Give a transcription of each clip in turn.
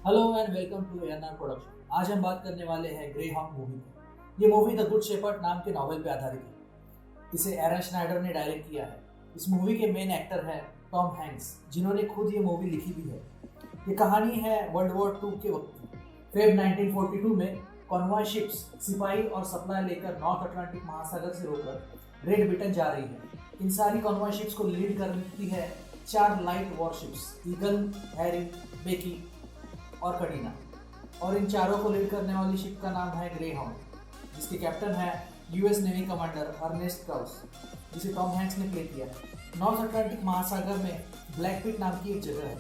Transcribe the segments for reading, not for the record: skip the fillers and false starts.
Hello and welcome to ANR production. आज हम बात करने वाले हैं ग्रे हॉक मूवी पर। ये मूवी द गुड शेपर्ड नाम के नॉवेल पे आधारित है। इसे एरन स्नाइडर ने डायरेक्ट किया है। इस मूवी के मेन एक्टर हैं टॉम हैंक्स, जिन्होंने खुद ये मूवी लिखी भी है। ये कहानी है वर्ल्ड वॉर II के वक्त की। फेब 1942 में कॉन्वॉय शिप्स सिपाही और सप्लाई लेकर नॉर्थ अटलांटिक महासागर से होकर ग्रेट ब्रिटेन जा रही है। इन सारी कॉन्वॉय शिप्स को लीड करती है 4 light warships, Eagle, Harry, Becky और कटीना। और इन चारों को लीड करने वाली शिप का नाम है ग्रे हॉक, जिसके कैप्टन है US navy commander Ernest Klaus, जिसे टॉम हैंक्स ने प्ले किया है। नॉर्थ अटलांटिक महासागर में ब्लैक पिट नाम की एक जगह है,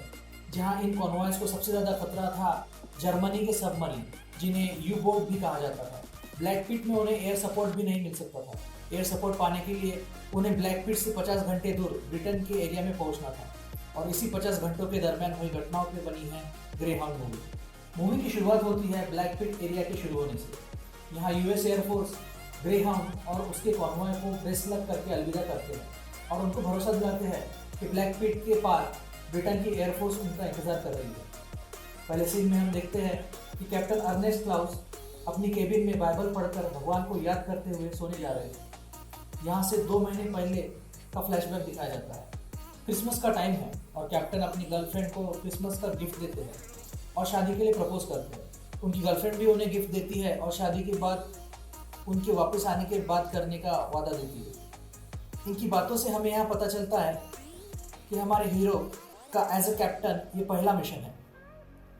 जहां इन कॉन्वॉयज को सबसे ज़्यादा खतरा था जर्मनी के सबमरीन, जिन्हें यू बोट भी कहा जाता था। ब्लैक पिट में उन्हें एयर सपोर्ट भी नहीं मिल सकता था। एयर सपोर्ट पाने के लिए उन्हें ब्लैक पिट से 50 घंटे दूर ब्रिटेन के एरिया में पहुंचना था। और इसी 50 घंटों के दरमियान हुई घटनाओं पर बनी है ग्रे हॉक मूवी की शुरुआत होती है ब्लैक पिट एरिया के शुरू होने से। यहाँ यूएस एयरफोर्स ग्रे हॉक और उसके कॉन्वॉय को बेस्ट लक करके अलविदा करते हैं और उनको भरोसा दिलाते हैं कि ब्लैक पिट के पार ब्रिटेन की एयरफोर्स उनका इंतजार कर रही है। पहले सीन में हम देखते हैं कि कैप्टन अर्नेस्ट क्लाउस अपनी केबिन में बाइबल पढ़कर भगवान को याद करते हुए सोने जा रहे हैं। यहाँ से 2 महीने पहले का फ्लैशबैक दिखाया जाता है। क्रिसमस का टाइम है और कैप्टन अपनी गर्लफ्रेंड को क्रिसमस का गिफ्ट देते हैं और शादी के लिए प्रपोज करते हैं। उनकी गर्लफ्रेंड भी उन्हें गिफ्ट देती है और शादी के बाद उनके वापस आने के बाद करने का वादा देती है। इनकी बातों से हमें यहाँ पता चलता है कि हमारे हीरो का एज अ कैप्टन ये पहला मिशन है।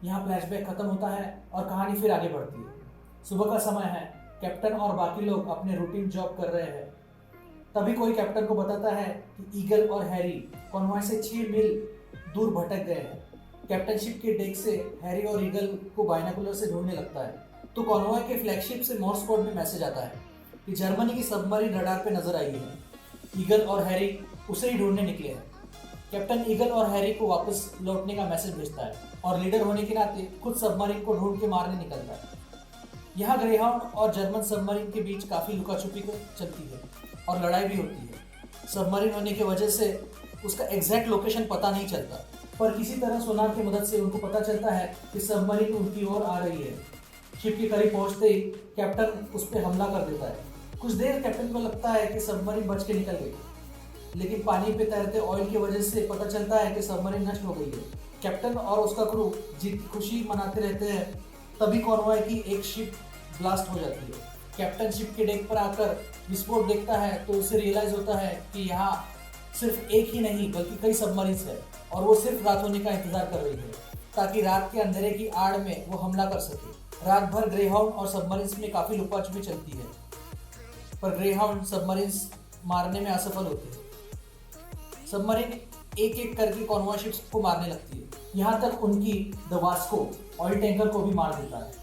यहाँ फ्लैशबैक खत्म होता है और कहानी फिर आगे बढ़ती है। सुबह का समय है, कैप्टन और बाकी लोग अपने रूटीन जॉब कर रहे हैं। तभी कोई कैप्टन को बताता है कि ईगल और हैरी कॉन्वॉय से 6 मील दूर भटक गए हैं। कैप्टन शिप के डेक से हैरी और ईगल को बाइनोकुलर से ढूंढने लगता है तो कॉन्वॉय के फ्लैगशिप से मॉर्स कोड में मैसेज आता है कि जर्मनी की सबमरीन रडार पे नजर आई है। ईगल और हैरी उसे ही ढूंढने निकले हैं। कैप्टन ईगल और हैरी को वापस लौटने का मैसेज भेजता है और लीडर होने के नाते खुद सबमरीन को ढूंढ के मारने निकलता है। यहाँ ग्रे हॉक और जर्मन सबमरीन के बीच काफी लुकाछुपी चलती है और लड़ाई भी होती है। सबमरीन होने की वजह से उसका एग्जैक्ट लोकेशन पता नहीं चलता, पर किसी तरह सोनार की मदद से उनको पता चलता है कि सबमरीन उनकी ओर आ रही है। शिप के करीब पहुंचते ही कैप्टन उस पर हमला कर देता है। कुछ देर कैप्टन को लगता है कि सबमरीन बच के निकल गई, लेकिन पानी पे तैरते ऑयल की वजह से पता चलता है कि सबमरीन नष्ट हो गई है। कैप्टन और उसका क्रू जीत की खुशी मनाते रहते हैं। तभी कॉन्वॉय की एक शिप ब्लास्ट हो जाती है। कैप्टन शिप के डेक पर आकर विस्फोट देखता है तो उसे रियलाइज होता है कि यहाँ सिर्फ एक ही नहीं बल्कि कई सबमरीन्स है और वो सिर्फ रात होने का इंतजार कर रही है ताकि रात के अंधेरे की आड़ में वो हमला कर सके। रात भर ग्रे हॉक और सबमरीन्स में काफी लुकाछुपी चलती है, पर ग्रे हॉक सबमरीन्स मारने में असफल होती है। सबमरीन एक एक करके कॉन्वॉय शिप्स को मारने लगती है, यहाँ तक उनकी द वास्को ऑयल टैंकर को भी मार देता है।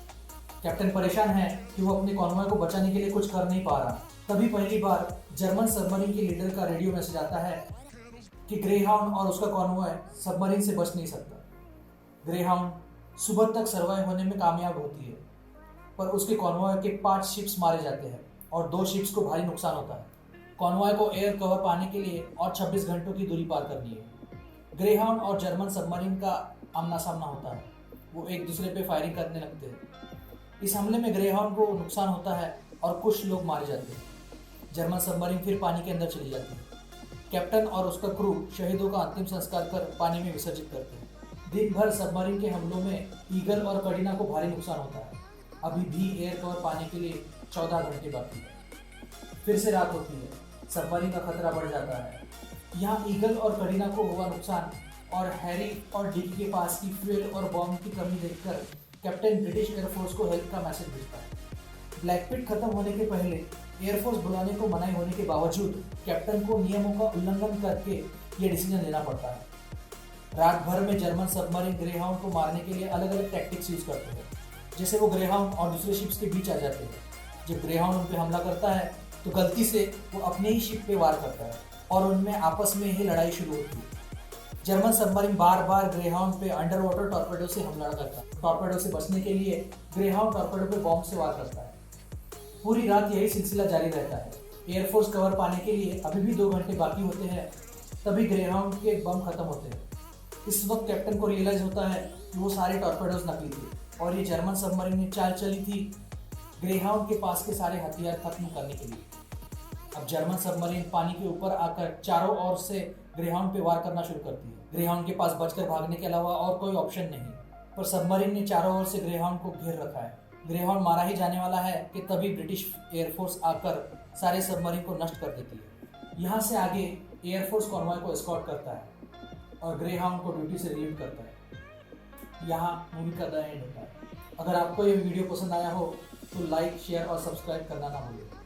कैप्टन परेशान है कि वो अपने कॉन्वॉय को बचाने के लिए कुछ कर नहीं पा रहा। तभी पहली बार जर्मन सबमरीन के लीडर का रेडियो मैसेज आता है कि ग्रे हॉक और उसका कॉन्वॉय सबमरीन से बच नहीं सकता। ग्रे हॉक सुबह तक सर्वाइव होने में कामयाब होती है, पर उसके कॉन्वॉय के 5 शिप्स मारे जाते हैं और 2 शिप्स को भारी नुकसान होता है। कॉन्वॉय को एयर कवर पाने के लिए और 26 घंटों की दूरी पार करनी है। ग्रे हॉक और जर्मन सबमरीन का आमना सामना होता है। वो एक दूसरे पे फायरिंग करने लगते हैं। इस हमले में ग्रे हॉक को नुकसान होता है और कुछ लोग मारे जाते हैं। जर्मन सबमरीन फिर पानी के अंदर चली जाती है। कैप्टन और उसका क्रू शहीदों का अंतिम संस्कार कर पानी में विसर्जित करते हैं। दिन भर सबमरीन के हमलों में ईगल और कटीना को भारी नुकसान होता है। अभी भी एयर कवर पाने के लिए 14 घंटे बाकी है। फिर से रात होती है। सबमरीन का खतरा बढ़ जाता है। यहाँ ईगल और कटीना को हुआ नुकसान और हैरी और डिकी के पास की फ्यूल और बॉम्ब की कमी देखकर कैप्टन ब्रिटिश एयरफोर्स को हेल्प का मैसेज भेजता है। ब्लैक पिट खत्म होने के पहले एयरफोर्स बुलाने को मनाही होने के बावजूद कैप्टन को नियमों का उल्लंघन करके ये डिसीजन लेना पड़ता है। रात भर में जर्मन सबमरीन ग्रे हॉक को मारने के लिए अलग अलग टैक्टिक्स यूज करते हैं। जैसे वो ग्रे हॉक और दूसरे शिप्स के बीच आ जाते हैं। जब ग्रे हॉक उन पर हमला करता है तो गलती से वो अपने ही शिप पे वार करता है और उनमें आपस में ही लड़ाई शुरू होती है। जर्मन सबमरीन बार बार ग्रे हॉक पे अंडर वाटर टॉर्पेडो से हमला करता है। टॉर्पेडो से बचने के लिए ग्रे हॉक टॉर्पेडो पे बॉम्ब से वार करता है। पूरी रात यही सिलसिला जारी रहता है। एयरफोर्स कवर पाने के लिए अभी भी 2 घंटे बाकी होते हैं। तभी ग्रे हॉक के बम खत्म होते हैं। इस वक्त कैप्टन को रियलाइज होता है जो वो सारे टॉर्पेडोज नकली थे और ये जर्मन सबमरीन ने चाल चली थी ग्रेहाउंड के पास के सारे हथियार खत्म करने के लिए। अब जर्मन सबमरीन पानी के ऊपर आकर चारों ओर से ग्रेहाउंड पे वार करना शुरू करती है। ग्रेहाउंड के पास बचकर भागने के अलावा और कोई ऑप्शन नहीं, पर सबमरीन ने चारों ओर से ग्रेहाउंड को घेर रखा है। ग्रेहाउंड मारा ही जाने वाला है कि तभी ब्रिटिश एयरफोर्स आकर सारे सबमरीन को नष्ट कर देती है। यहाँ से आगे एयरफोर्स कॉन्वॉय को एस्कॉर्ट करता है और ग्रेहाउंड को ड्यूटी से रिलीव करता है। यहाँ मूवी का द एंड होता है। अगर आपको ये वीडियो पसंद आया हो तो लाइक, शेयर और सब्सक्राइब करना ना भूलें।